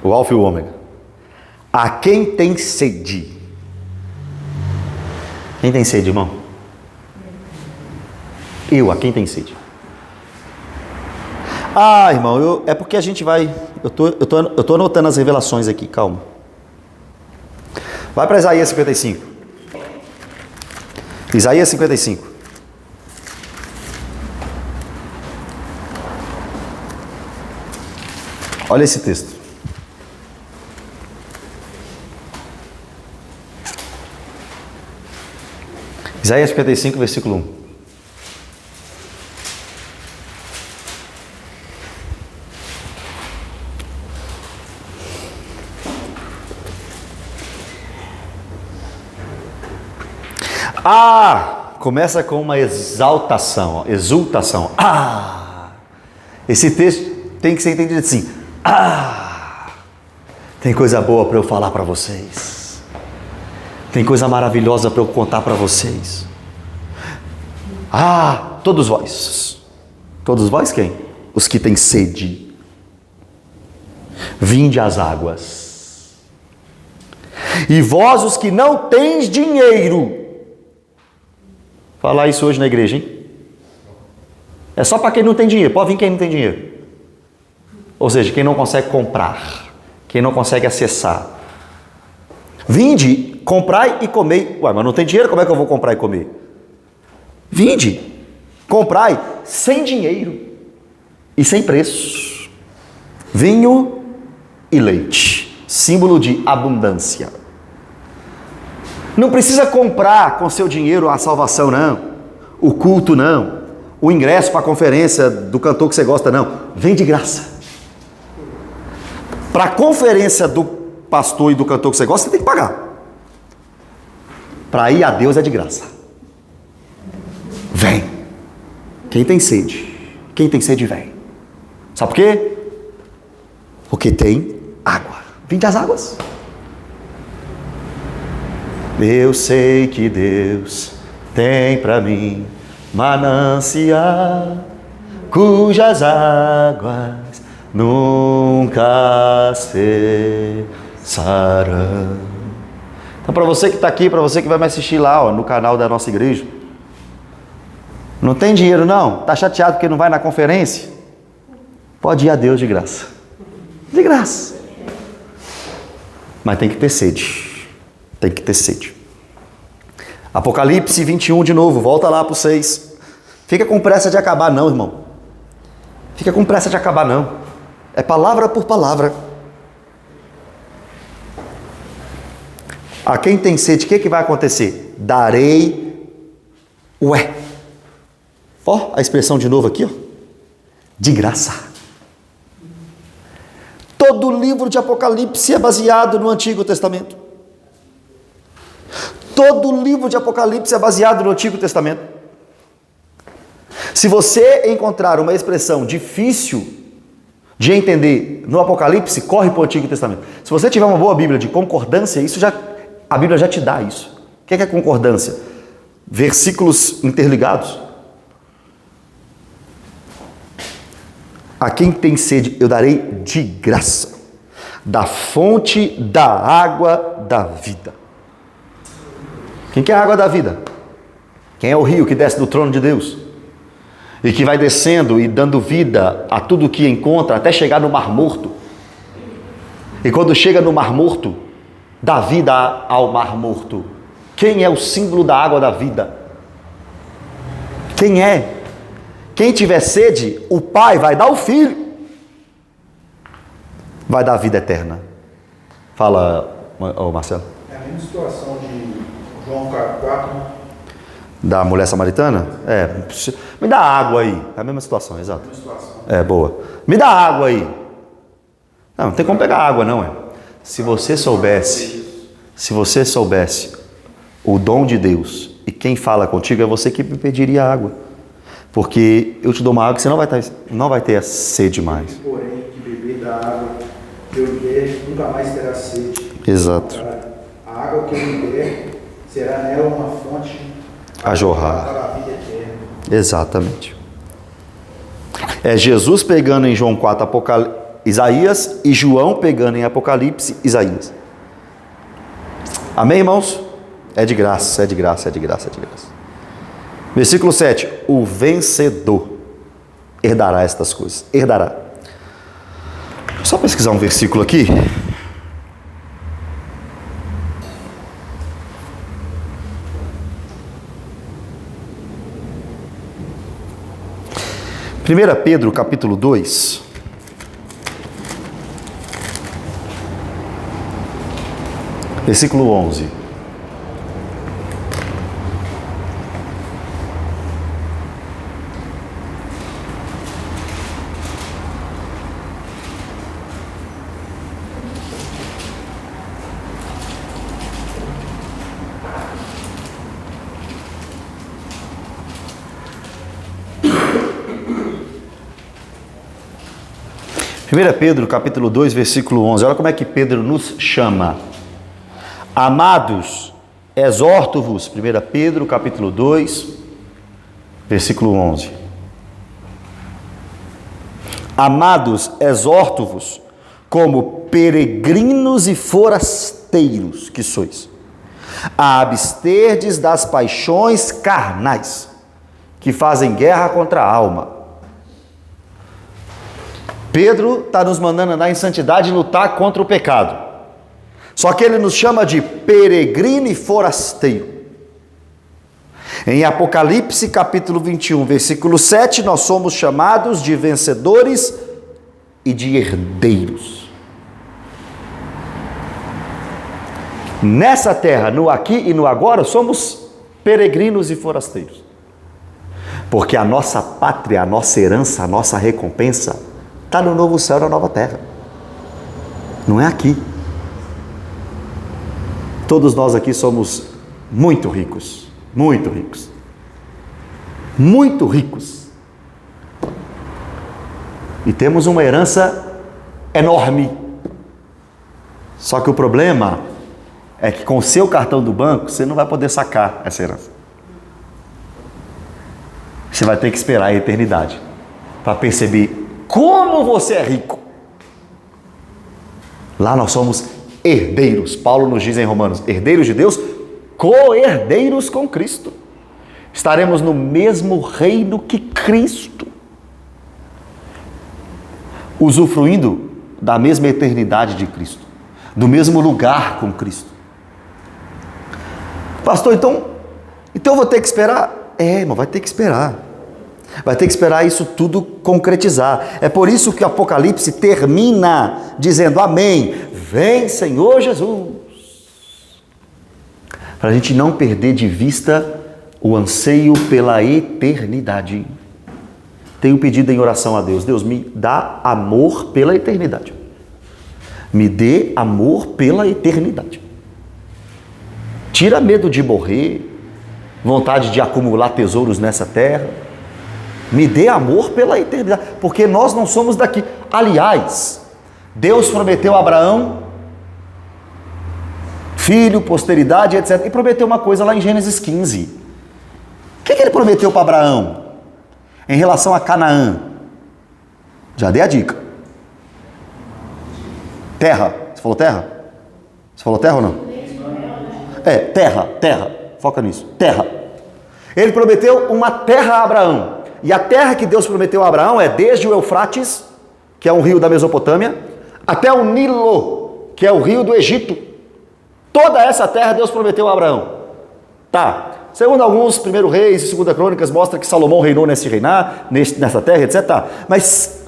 O alfa e o ômega, a quem tem sede. Quem tem sede, irmão? A quem tem sede. Ah, irmão, é porque a gente vai... Eu tô anotando as revelações aqui, calma. Vai para Isaías 55. Isaías 55. Olha esse texto. Isaías 55, versículo 1. Começa com uma exaltação, exultação. Esse texto tem que ser entendido assim. Tem coisa boa para eu falar para vocês. Tem coisa maravilhosa para eu contar para vocês. Todos vós. Todos vós quem? Os que têm sede. Vinde às águas. E vós os que não tens dinheiro. Falar isso hoje na igreja, hein? É só para quem não tem dinheiro. Pode vir quem não tem dinheiro. Ou seja, quem não consegue comprar. Quem não consegue acessar. Vinde, comprai e comei. Ué, mas não tem dinheiro, como é que eu vou comprar e comer? Vinde, comprai sem dinheiro e sem preço. Vinho e leite. Símbolo de abundância. Não precisa comprar com seu dinheiro a salvação, não. O culto, não. O ingresso para a conferência do cantor que você gosta, não. Vem de graça. Para a conferência do pastor e do cantor que você gosta, você tem que pagar. Para ir a Deus é de graça. Vem. Quem tem sede? Quem tem sede, vem. Sabe por quê? Porque tem água. Vinde às águas. Eu sei que Deus tem para mim manancial, cujas águas nunca cessarão. Então, para você que está aqui, para você que vai me assistir lá, no canal da nossa igreja, não tem dinheiro não? Está chateado porque não vai na conferência? Pode ir a Deus de graça. De graça. Mas tem que ter sede. Tem que ter sede. Apocalipse 21 de novo, volta lá para o 6. Fica com pressa de acabar não, irmão. Fica com pressa de acabar não. É palavra por palavra. A quem tem sede, o que vai acontecer? Darei, a expressão de novo aqui, de graça. Todo o livro de Apocalipse é baseado no Antigo Testamento. Todo o livro de Apocalipse é baseado no Antigo Testamento. Se você encontrar uma expressão difícil de entender no Apocalipse, corre para o Antigo Testamento. Se você tiver uma boa Bíblia de concordância, a Bíblia já te dá isso. O que é concordância? Versículos interligados. A quem tem sede, eu darei de graça, da fonte da água da vida. Quem quer a água da vida? Quem é o rio que desce do trono de Deus? E que vai descendo e dando vida a tudo que encontra até chegar no Mar Morto. E quando chega no Mar Morto, dá vida ao Mar Morto. Quem é o símbolo da água da vida? Quem é? Quem tiver sede, o Pai vai dar ao Filho. Vai dar vida eterna. Fala, Marcelo. É a mesma situação de João 4. Da mulher samaritana? Me dá água aí. É a mesma situação, exato. Boa. Me dá água aí. Não tem como pegar água, não. Se você soubesse o dom de Deus e quem fala contigo é você que me pediria água. Porque eu te dou uma água que você não vai ter sede mais. Porém, que beber da água que eu lhe der, nunca mais terá sede. Exato. A água que eu lhe der será nela uma fonte a jorrar. Para a vida eterna. Exatamente. É Jesus pegando em João 4 Isaías e João pegando em Apocalipse Isaías. Amém, irmãos? É de graça, é de graça, é de graça, é de graça. Versículo 7. O vencedor herdará estas coisas. Herdará. Só pesquisar um versículo aqui. Primeira Pedro, capítulo 2. Versículo 11. 1 Pedro, capítulo 2, versículo 11. Olha como é que Pedro nos chama. Amados, exorto-vos. 1 Pedro, capítulo 2, versículo 11. Amados, exorto-vos, como peregrinos e forasteiros que sois, a absterdes das paixões carnais, que fazem guerra contra a alma. Pedro está nos mandando andar em santidade e lutar contra o pecado. Só que ele nos chama de peregrino e forasteiro. Em Apocalipse capítulo 21, versículo 7, nós somos chamados de vencedores e de herdeiros. Nessa terra, no aqui e no agora, somos peregrinos e forasteiros. Porque a nossa pátria, a nossa herança, a nossa recompensa está no novo céu e na nova terra. Não é aqui. Todos nós aqui somos muito ricos. Muito ricos. Muito ricos. E temos uma herança enorme. Só que o problema é que com o seu cartão do banco, você não vai poder sacar essa herança. Você vai ter que esperar a eternidade para perceber como você é rico. Lá nós somos herdeiros. Paulo nos diz em Romanos, herdeiros de Deus, co-herdeiros com Cristo. Estaremos no mesmo reino que Cristo, usufruindo da mesma eternidade de Cristo, do mesmo lugar com Cristo. Pastor, então eu vou ter que esperar? Irmão, vai ter que esperar. Vai ter que esperar isso tudo concretizar. É por isso que o Apocalipse termina dizendo amém. Vem, Senhor Jesus. Para a gente não perder de vista o anseio pela eternidade. Tenho pedido em oração a Deus. Deus, me dá amor pela eternidade. Me dê amor pela eternidade. Tira medo de morrer, vontade de acumular tesouros nessa terra. Me dê amor pela eternidade, porque nós não somos daqui. Aliás, Deus prometeu a Abraão filho, posteridade, etc. E prometeu uma coisa lá em Gênesis 15. O que ele prometeu para Abraão em relação a Canaã? Já dei a dica. Terra. Você falou terra? Você falou terra ou não? Terra. Foca nisso. Terra. Ele prometeu uma terra a Abraão. E a terra que Deus prometeu a Abraão é desde o Eufrates, que é um rio da Mesopotâmia, até o Nilo, que é o rio do Egito. Toda essa terra Deus prometeu a Abraão. Tá. Segundo alguns, 1 Reis e 2 Crônicas mostra que Salomão reinou nessa terra, etc. Mas,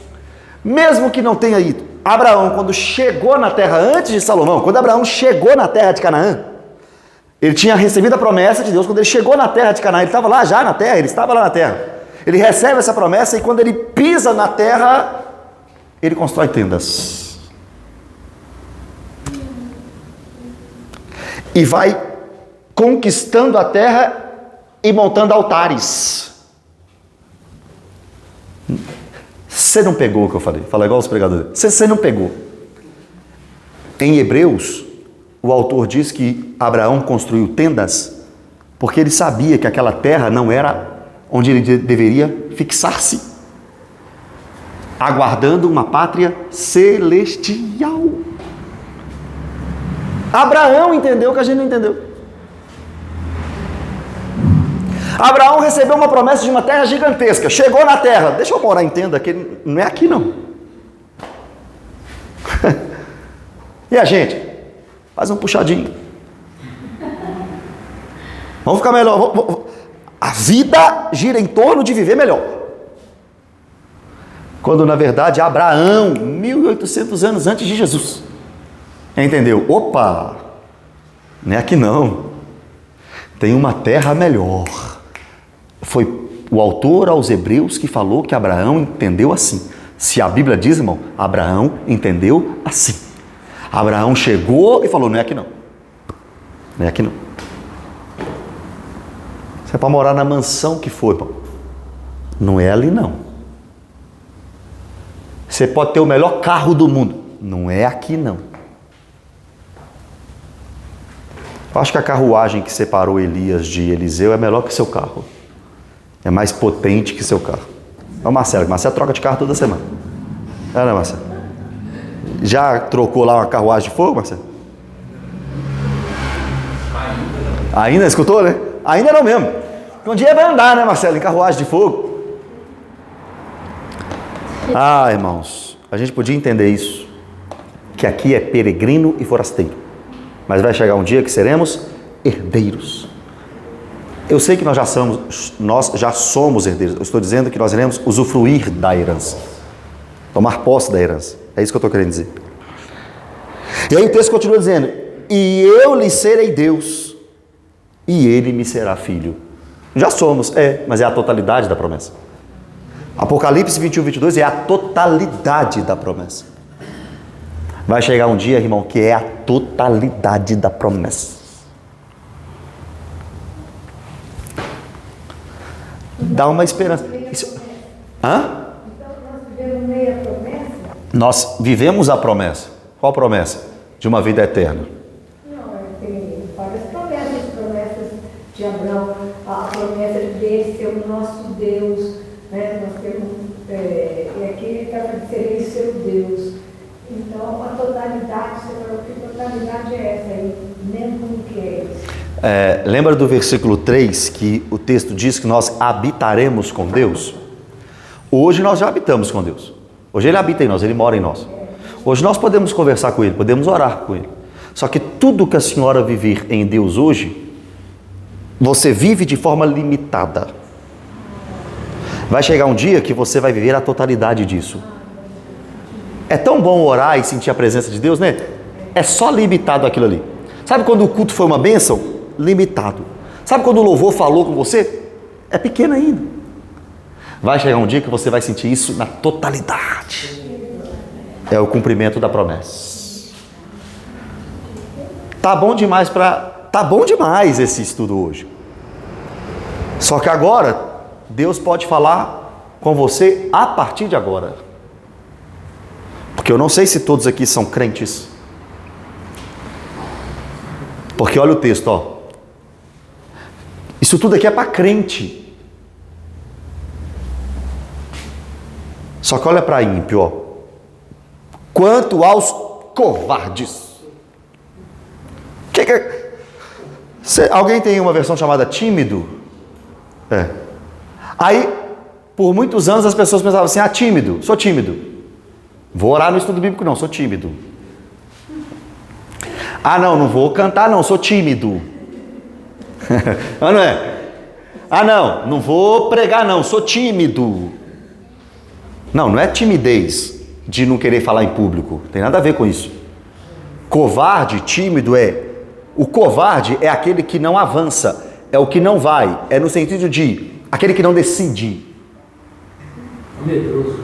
mesmo que não tenha ido, Abraão, quando chegou na terra antes de Salomão, quando Abraão chegou na terra de Canaã, ele tinha recebido a promessa de Deus. Quando ele chegou na terra de Canaã, ele estava lá já na terra, ele estava lá na terra. Ele recebe essa promessa e quando ele pisa na terra, ele constrói tendas. E vai conquistando a terra e montando altares. Você não pegou o que eu falei? Fala igual os pregadores. Você não pegou. Em Hebreus, o autor diz que Abraão construiu tendas porque ele sabia que aquela terra não era onde ele deveria fixar-se, aguardando uma pátria celestial. Abraão entendeu o que a gente não entendeu. Abraão recebeu uma promessa de uma terra gigantesca, chegou na terra, deixa eu morar em tenda, que não é aqui não. E a gente? Faz um puxadinho. Vamos ficar melhor. A vida gira em torno de viver melhor. Quando na verdade Abraão, 1800 anos antes de Jesus, entendeu? Opa, não é aqui não. Tem uma terra melhor. Foi o autor aos Hebreus que falou que Abraão entendeu assim. Se a Bíblia diz, irmão, Abraão entendeu assim. Abraão chegou e falou, não é aqui não. Não é aqui não. Você é para morar na mansão que for, irmão. Não é ali não. Você pode ter o melhor carro do mundo. Não é aqui, não. Eu acho que a carruagem que separou Elias de Eliseu é melhor que seu carro. É mais potente que seu carro. É o Marcelo. Marcelo troca de carro toda semana. Não é, Marcelo? Já trocou lá uma carruagem de fogo, Marcelo? Ainda escutou, né? Ainda não mesmo. Um dia vai andar, né, Marcelo? Em carruagem de fogo. Ah, irmãos. A gente podia entender isso. Que aqui é peregrino e forasteiro. Mas vai chegar um dia que seremos herdeiros. Eu sei que nós já somos herdeiros. Eu estou dizendo que nós iremos usufruir da herança. Tomar posse da herança. É isso que eu estou querendo dizer. E aí o texto continua dizendo: e eu lhe serei Deus, e ele me será filho. Já somos, mas é a totalidade da promessa. Apocalipse 21, 22 é a totalidade da promessa. Vai chegar um dia, irmão, que é a totalidade da promessa. Dá uma esperança. Hã? Então nós vivemos meia promessa? Nós vivemos a promessa. Qual promessa? De uma vida eterna. Não, tem várias promessas de Abraão, a promessa de ser o nosso Deus, né? Nós temos, e aqui ele está dizendo, serei seu Deus. Então, a totalidade, você falou que totalidade é essa aí, mesmo como que é isso? Lembra do versículo 3, que o texto diz que nós habitaremos com Deus? Hoje nós já habitamos com Deus. Hoje Ele habita em nós, Ele mora em nós. Hoje nós podemos conversar com Ele, podemos orar com Ele. Só que tudo que a senhora viver em Deus hoje, você vive de forma limitada. Vai chegar um dia que você vai viver a totalidade disso. É tão bom orar e sentir a presença de Deus, né? É só limitado aquilo ali. Sabe quando o culto foi uma bênção? Limitado. Sabe quando o louvor falou com você? É pequeno ainda. Vai chegar um dia que você vai sentir isso na totalidade. É o cumprimento da promessa. Tá bom demais esse estudo hoje. Só que agora, Deus pode falar com você a partir de agora. Porque eu não sei se todos aqui são crentes. Porque olha o texto, ó. Isso tudo aqui é para crente. Só que olha para ímpio, ó. Quanto aos covardes. Alguém tem uma versão chamada tímido? Aí, por muitos anos as pessoas pensavam assim: tímido, sou tímido. Vou orar no estudo bíblico não, sou tímido. Não vou cantar não, sou tímido. Não é? Não vou pregar não, sou tímido. Não é timidez de não querer falar em público, tem nada a ver com isso. Covarde, tímido o covarde é aquele que não avança, é o que não vai, é no sentido de aquele que não decide. Medroso.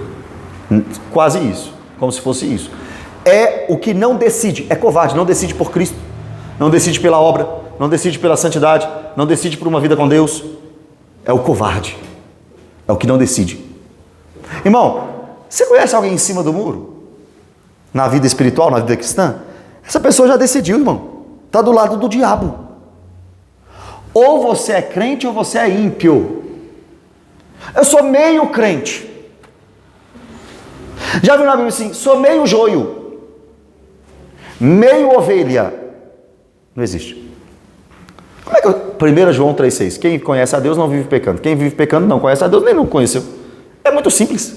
Quase isso, como se fosse isso. É o que não decide, é covarde, não decide por Cristo, não decide pela obra, não decide pela santidade, não decide por uma vida com Deus. É o covarde, é o que não decide. Irmão, você conhece alguém em cima do muro? Na vida espiritual, na vida cristã? Essa pessoa já decidiu, irmão. Está do lado do diabo. Ou você é crente ou você é ímpio. Eu sou meio crente. Já viu na Bíblia assim? Sou meio joio. Meio ovelha. Não existe. Como é que 1 João 3,6? Quem conhece a Deus não vive pecando. Quem vive pecando não conhece a Deus nem não conheceu. É muito simples.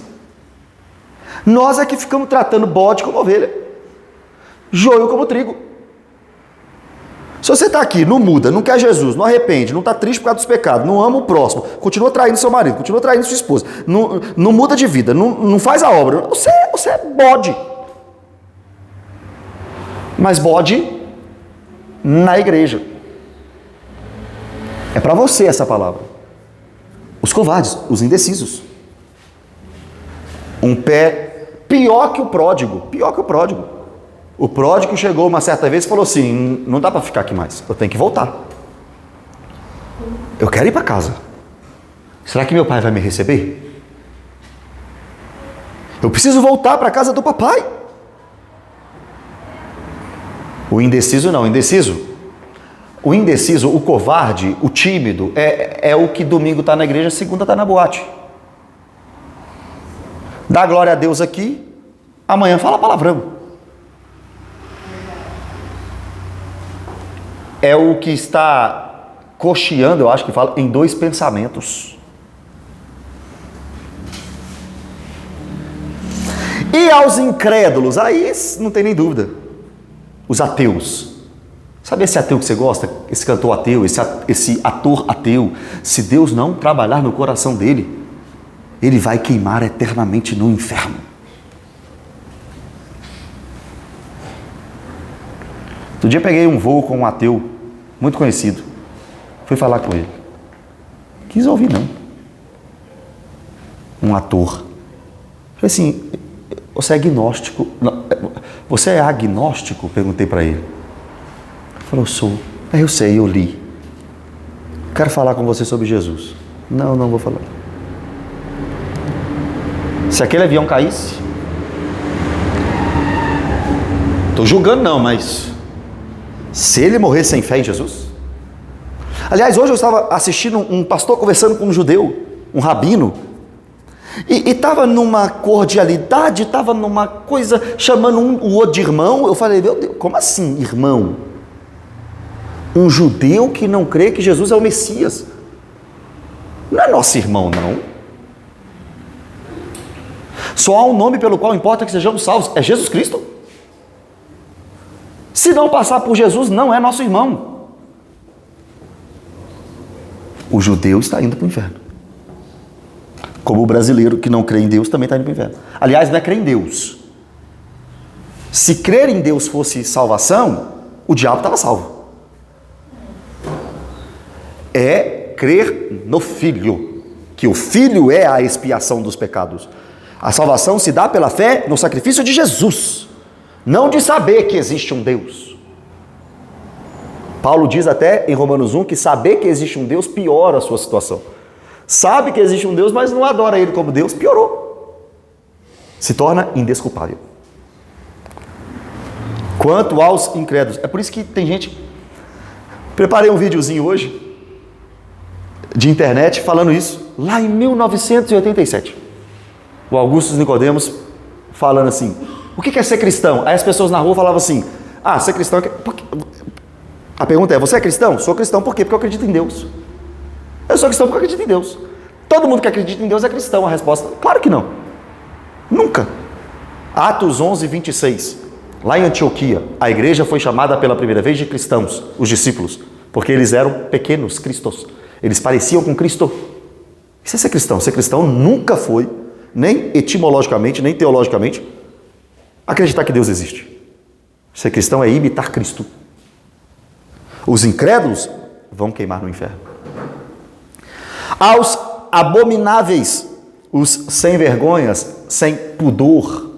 Nós é que ficamos tratando bode como ovelha, joio como trigo. Se você está aqui, não muda, não quer Jesus, não arrepende, não está triste por causa dos pecados, não ama o próximo, continua traindo seu marido, continua traindo sua esposa, não muda de vida, não faz a obra, você é bode. Mas bode na igreja. É para você essa palavra. Os covardes, os indecisos. Um pé pior que o pródigo. O pródigo chegou uma certa vez e falou assim: não dá para ficar aqui mais, eu tenho que voltar. Eu quero ir para casa. Será que meu pai vai me receber? Eu preciso voltar para a casa do papai. O indeciso não, o indeciso, o covarde, o tímido, é o que domingo está na igreja, segunda está na boate. Dá glória a Deus aqui, amanhã fala palavrão. É o que está cocheando, eu acho que fala, em dois pensamentos. E aos incrédulos, aí não tem nem dúvida, os ateus. Sabe esse ateu que você gosta? Esse cantor ateu, esse ator ateu? Se Deus não trabalhar no coração dele, ele vai queimar eternamente no inferno. Outro dia peguei um voo com um ateu muito conhecido. Fui falar com ele. Quis ouvir não. Um ator. Falei assim, você é agnóstico? Não, você é agnóstico? Perguntei para ele. Ele falou, eu sou. Eu sei, eu li. Quero falar com você sobre Jesus. Não vou falar. Se aquele avião caísse, estou julgando não, mas se ele morrer sem fé em Jesus. Aliás, hoje eu estava assistindo um pastor conversando com um judeu, um rabino, e estava numa cordialidade, estava numa coisa, chamando o outro de irmão. Eu falei, meu Deus, como assim irmão? Um judeu que não crê que Jesus é o Messias. Não é nosso irmão, não. Só há um nome pelo qual importa que sejamos salvos, é Jesus Cristo. Se não passar por Jesus, não é nosso irmão. O judeu está indo para o inferno. Como o brasileiro que não crê em Deus também está indo para o inferno. Aliás, não é crer em Deus. Se crer em Deus fosse salvação, o diabo estava salvo. É crer no Filho, que o Filho é a expiação dos pecados. A salvação se dá pela fé no sacrifício de Jesus, não de saber que existe um Deus. Paulo diz até em Romanos 1 que saber que existe um Deus piora a sua situação. Sabe que existe um Deus, mas não adora Ele como Deus, piorou. Se torna indesculpável. Quanto aos incrédulos, é por isso que tem gente... Preparei um videozinho hoje, de internet, falando isso, lá em 1987. O Augusto Nicodemos falando assim, o que é ser cristão? Aí as pessoas na rua falavam assim, ser cristão... A pergunta é, você é cristão? Sou cristão por quê? Porque eu acredito em Deus. Eu sou cristão porque eu acredito em Deus. Todo mundo que acredita em Deus é cristão. A resposta, claro que não. Nunca. Atos 11, 26. Lá em Antioquia, a igreja foi chamada pela primeira vez de cristãos, os discípulos, porque eles eram pequenos cristos. Eles pareciam com Cristo. Isso é ser cristão. Ser cristão nunca foi, nem etimologicamente, nem teologicamente, acreditar que Deus existe. Ser cristão é imitar Cristo. Os incrédulos vão queimar no inferno. Aos abomináveis, os sem vergonhas, sem pudor,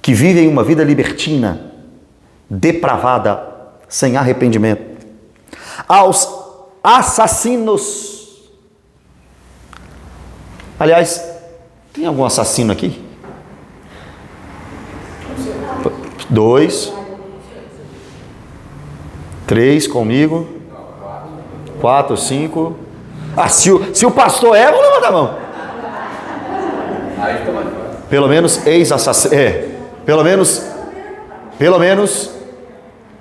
que vivem uma vida libertina, depravada, sem arrependimento. Aos assassinos. Aliás, tem algum assassino aqui? 2, 3 comigo, 4, 5. Se o pastor é, vou levantar a mão. Pelo menos ex-assassino. Pelo menos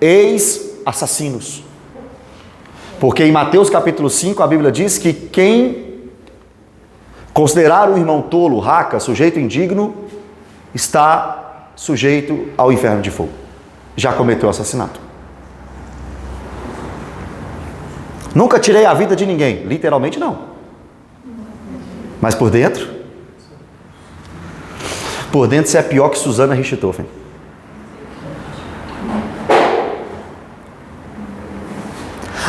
ex-assassinos. Porque em Mateus capítulo 5 a Bíblia diz que quem considerar um irmão tolo, raca, sujeito indigno, está sujeito ao inferno de fogo. Já cometeu assassinato. Nunca tirei a vida de ninguém, literalmente não. Mas por dentro você é pior que Susana Richthofen.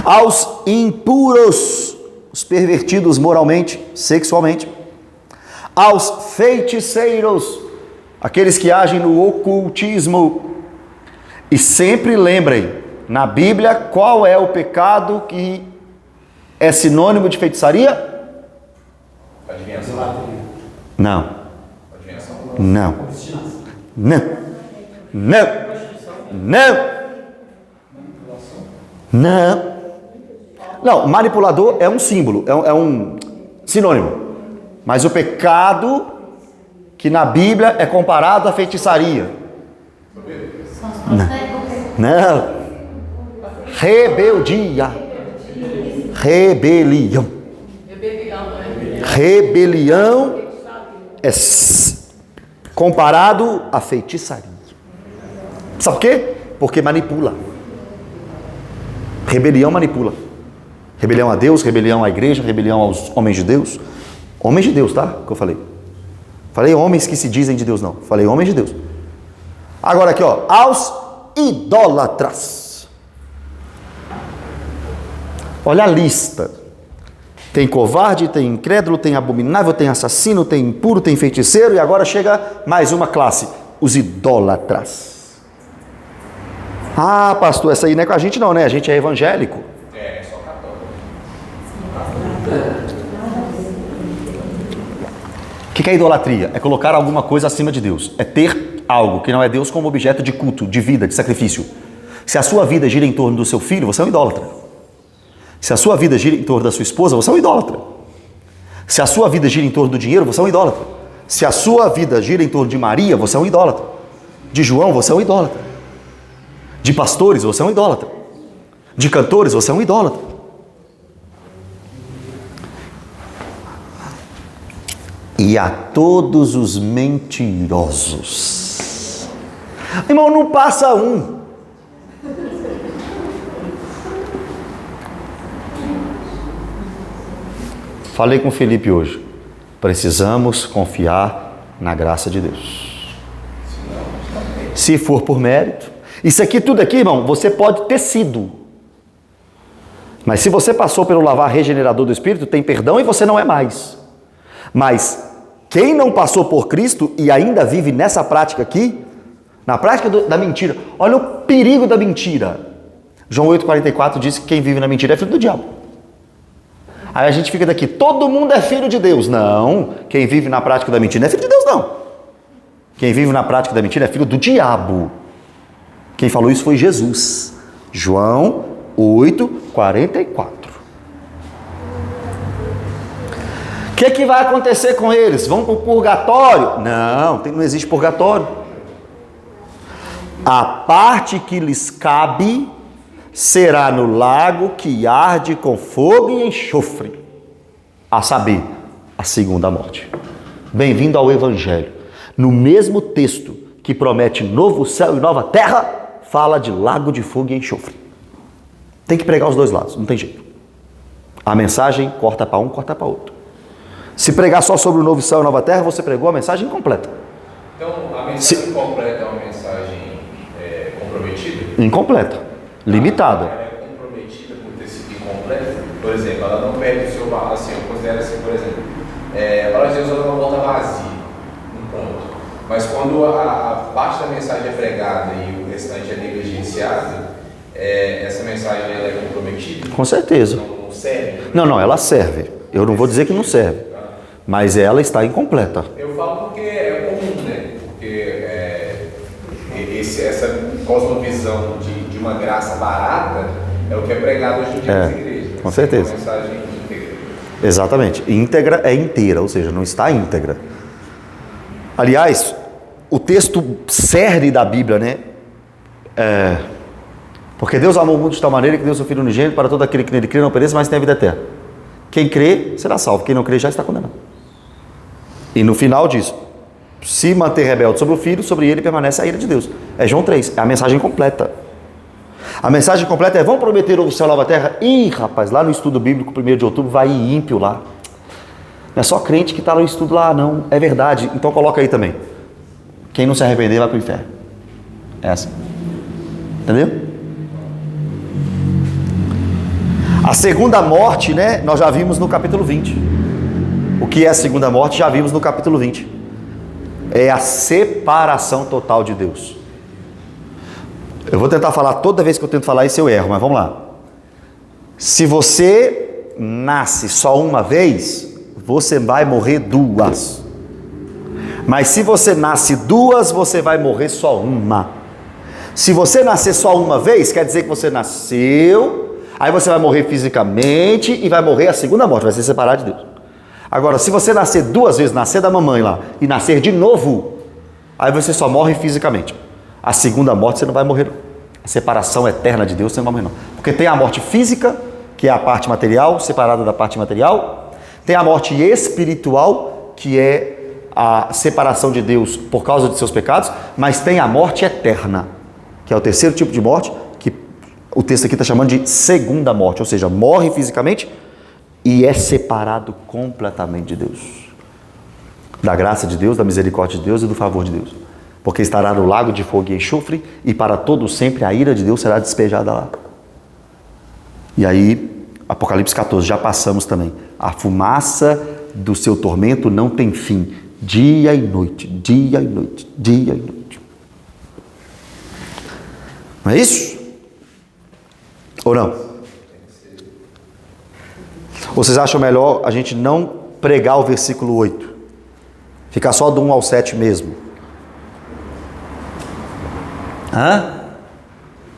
Aos impuros, os pervertidos moralmente, sexualmente. Aos feiticeiros, aqueles que agem no ocultismo. E sempre lembrem, na Bíblia, qual é o pecado que é sinônimo de feitiçaria? Adivinhação. Não. Adivinhação. Não. Não. Não. Não. Não. Não, manipulador é um símbolo, é um sinônimo. Mas o pecado que na Bíblia é comparado à feitiçaria. Não. Rebeldia. Rebelião. Rebelião é comparado à feitiçaria. Sabe por quê? Porque manipula. Rebelião manipula. Rebelião a Deus, rebelião à igreja, rebelião aos homens de Deus. Homens de Deus, tá? Que eu falei. Falei homens que se dizem de Deus, não. Falei homens de Deus. Agora aqui, ó. Aos idólatras. Olha a lista. Tem covarde, tem incrédulo, tem abominável, tem assassino, tem impuro, tem feiticeiro. E agora chega mais uma classe. Os idólatras. Ah, pastor, essa aí não é com a gente não, né? A gente é evangélico. É só católico. O que é idolatria? É colocar alguma coisa acima de Deus. É ter algo que não é Deus como objeto de culto, de vida, de sacrifício. Se a sua vida gira em torno do seu filho, você é um idólatra. Se a sua vida gira em torno da sua esposa, você é um idólatra. Se a sua vida gira em torno do dinheiro, você é um idólatra. Se a sua vida gira em torno de Maria, você é um idólatra. De João, você é um idólatra. De pastores, você é um idólatra. De cantores, você é um idólatra. E a todos os mentirosos. Irmão, não passa um. Falei com o Felipe hoje. Precisamos confiar na graça de Deus. Se for por mérito. Isso aqui, tudo aqui, irmão, você pode ter sido. Mas se você passou pelo lavar regenerador do Espírito, tem perdão e você não é mais. Mas quem não passou por Cristo e ainda vive nessa prática aqui, na prática da mentira, olha o perigo da mentira. João 8,44 diz que quem vive na mentira é filho do diabo. Aí a gente fica daqui, todo mundo é filho de Deus. Não, quem vive na prática da mentira não é filho de Deus, não. Quem vive na prática da mentira é filho do diabo. Quem falou isso foi Jesus. João 8,44. O que vai acontecer com eles? Vão para o purgatório? Não existe purgatório. A parte que lhes cabe será no lago que arde com fogo e enxofre, a saber, a segunda morte. Bem-vindo ao Evangelho. No mesmo texto que promete novo céu e nova terra, fala de lago de fogo e enxofre. Tem que pregar os dois lados, não tem jeito. A mensagem corta para um, corta para outro. Se pregar só sobre o novo céu e nova terra, você pregou a mensagem incompleta. Então, a mensagem completa é uma mensagem comprometida? Incompleta, limitada. Ela é comprometida por ter sido incompleta? Por exemplo, ela não perde o seu valor, assim, eu considero assim, por exemplo, a palavra de Deus ela não volta vazia, um ponto. Mas quando a parte da mensagem é pregada e o restante é negligenciado, essa mensagem ela é comprometida? Com certeza. Não serve? Não, ela serve. Eu não vou dizer que não serve, mas ela está incompleta. Eu falo porque é comum, né? Porque essa cosmovisão de uma graça barata é o que é pregado hoje em dia nas igrejas. Com certeza. É uma mensagem íntegra. Exatamente. Íntegra é inteira, ou seja, não está íntegra. Aliás, o texto cerne da Bíblia, né? Porque Deus amou o mundo de tal maneira que deu seu Filho unigênito para todo aquele que nele crê não pereça, mas tenha vida eterna. Quem crê será salvo, quem não crê já está condenado. E no final diz, se manter rebelde sobre o Filho, sobre ele permanece a ira de Deus. É João 3, é a mensagem completa. A mensagem completa é, vão prometer o céu e nova terra? Ih, rapaz, lá no estudo bíblico, 1º de outubro, vai ímpio lá. Não é só crente que está no estudo lá, não. É verdade, então coloca aí também. Quem não se arrepender vai para o inferno. É assim. Entendeu? A segunda morte, né, nós já vimos no capítulo 20. O que é a segunda morte, já vimos no capítulo 20. É a separação total de Deus. Eu vou tentar falar, toda vez que eu tento falar isso eu erro, mas vamos lá. Se você nasce só uma vez, você vai morrer duas. Mas se você nasce duas, você vai morrer só uma. Se você nascer só uma vez, quer dizer que você nasceu, aí você vai morrer fisicamente e vai morrer a segunda morte, vai ser separado de Deus. Agora, se você nascer duas vezes, nascer da mamãe lá e nascer de novo, aí você só morre fisicamente. A segunda morte você não vai morrer, não. A separação eterna de Deus você não vai morrer, não. Porque tem a morte física, que é a parte material, separada da parte material. Tem a morte espiritual, que é a separação de Deus por causa de seus pecados. Mas tem a morte eterna, que é o terceiro tipo de morte, que o texto aqui está chamando de segunda morte. Ou seja, morre fisicamente e é separado completamente de Deus. Da graça de Deus, da misericórdia de Deus e do favor de Deus. Porque estará no lago de fogo e enxofre, e para todo sempre a ira de Deus será despejada lá. E aí, Apocalipse 14, já passamos também. A fumaça do seu tormento não tem fim. Dia e noite, dia e noite, dia e noite. Não é isso? Ou não? Ou vocês acham melhor a gente não pregar o versículo 8? Ficar só do 1 ao 7 mesmo? Hã?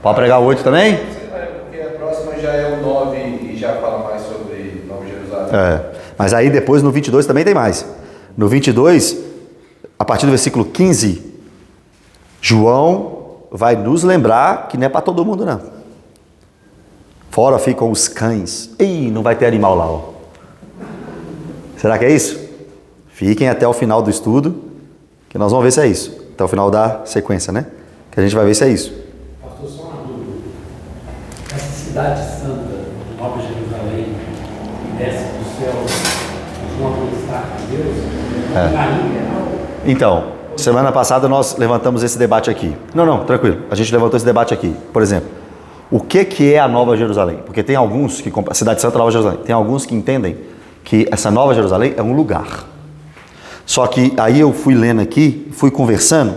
Pode pregar o 8 também? Porque a próxima já é o 9 e já fala mais sobre Nova Jerusalém. Mas aí depois no 22 também tem mais. No 22, a partir do versículo 15, João vai nos lembrar que não é para todo mundo, não. Fora ficam os cães. Ih, não vai ter animal lá, ó. Será que é isso? Fiquem até o final do estudo, que nós vamos ver se é isso. Até o final da sequência, né? Que a gente vai ver se é isso. Pastor, só uma dúvida. Essa cidade santa, Nova Jerusalém, que desce do céu, uma estátua de Deus, na ilha. Então, semana passada nós levantamos esse debate aqui. Não, tranquilo. A gente levantou esse debate aqui. Por exemplo, o que é a Nova Jerusalém? Porque tem alguns que... A cidade santa Nova Jerusalém. Tem alguns que entendem que essa Nova Jerusalém é um lugar. Só que aí eu fui lendo aqui, fui conversando,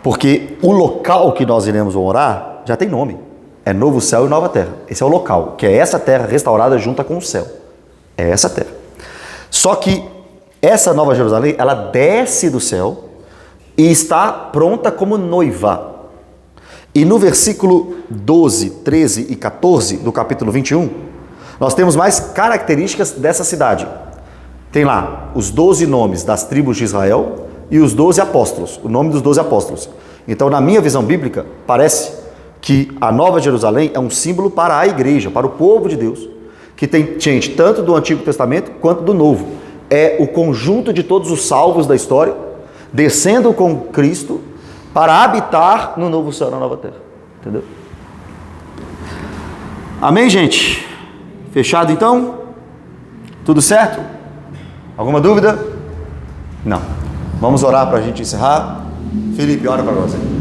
porque o local que nós iremos orar já tem nome. É Novo Céu e Nova Terra. Esse é o local, que é essa terra restaurada junta com o céu. É essa terra. Só que essa Nova Jerusalém, ela desce do céu e está pronta como noiva. E no versículo 12, 13 e 14 do capítulo 21, nós temos mais características dessa cidade. Tem lá os 12 nomes das tribos de Israel e os 12 apóstolos, o nome dos 12 apóstolos. Então, na minha visão bíblica, parece que a Nova Jerusalém é um símbolo para a igreja, para o povo de Deus, que tem gente tanto do Antigo Testamento quanto do Novo. É o conjunto de todos os salvos da história, descendo com Cristo para habitar no novo céu, na nova terra. Entendeu? Amém, gente? Fechado então? Tudo certo? Alguma dúvida? Não. Vamos orar para a gente encerrar. Felipe, ora para nós aí.